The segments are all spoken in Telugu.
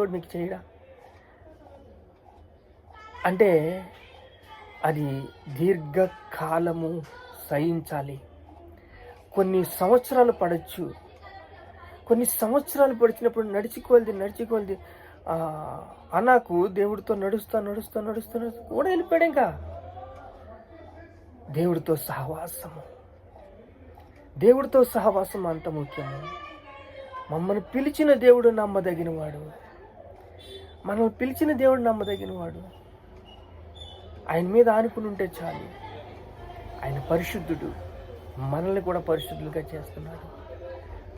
మీకు చేయడా అంటే అది దీర్ఘకాలము సహించాలి. కొన్ని సంవత్సరాలు పడవచ్చు. కొన్ని సంవత్సరాలు పడిచినప్పుడు నడిచికొలది అనాకు దేవుడితో నడుస్తా కూడా వెళ్ళిపోయాడు. ఇంకా దేవుడితో సహవాసం అంత ముఖ్యము. మమ్మల్ని పిలిచిన దేవుడు నమ్మదగినవాడు. ఆయన మీద ఆనుకుని ఉంటే చాలు. ఆయన పరిశుద్ధుడు, మనల్ని కూడా పరిశుద్ధులుగా చేస్తున్నాడు.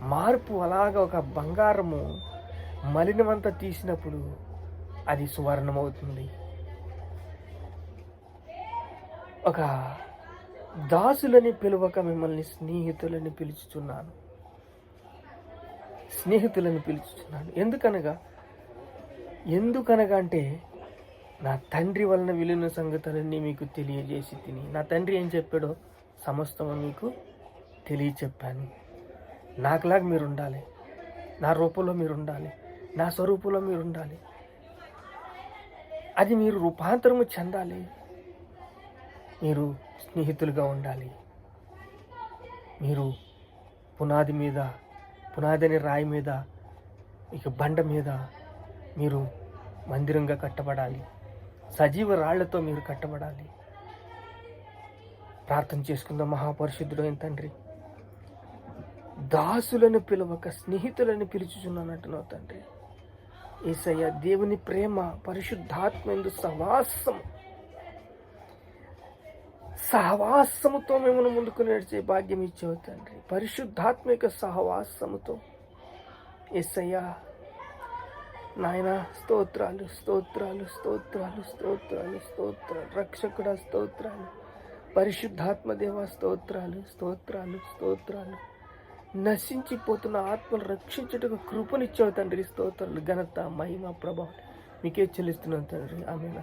మార్పు అలాగా ఒక బంగారము మలినమంతా తీసినప్పుడు అది సువర్ణమవుతుంది. ఒక దాసులని పిలువక మిమ్మల్ని స్నేహితులని పిలుచుచున్నాను. ఎందుకనగా అంటే నా తండ్రి వలన విలువైన సంగతులన్నీ మీకు తెలియజేసి తిని. నా తండ్రి ఏం చెప్పాడో సమస్తము మీకు తెలియచెప్పాను. నాకులాగా మీరు ఉండాలి, నా రూపంలో మీరు ఉండాలి, నా స్వరూపంలో మీరు ఉండాలి. అది మీరు రూపాంతరము చెందాలి. మీరు స్నేహితులుగా ఉండాలి. మీరు పునాది అనే రాయి మీద, ఇక బండ మీద మీరు మందిరంగా కట్టబడాలి. సజీవ రాళ్లతో మీరు కట్టబడాలి. ప్రార్థన చేసుకుందాం. మహాపరిశుద్ధుడైన తండ్రి, దాసులను పిలవక స్నేహితులను పిలుచుచున్నానంటున్నావు తండ్రి. యేసయ్య, దేవుని ప్రేమ, పరిశుద్ధాత్మందు సహవాసముతో మిమ్మల్ని ముందుకు నడిచే భాగ్యం ఇచ్చావు తండ్రి. పరిశుద్ధాత్మిక సహవాసముతో యేసయ్య నాయన స్తోత్రాలు. రక్షకుడా స్తోత్రాలు. పరిశుద్ధాత్మ దేవా స్తోత్రాలు. నశించిపోతున్న ఆత్మను రక్షించుటకు కృపనిచ్చావు తండ్రి. స్తోత్రాలు. ఘనత, మహిమ, ప్రభావం మీకే చెల్లిస్తున్నాను తండ్రి. ఆమేన్.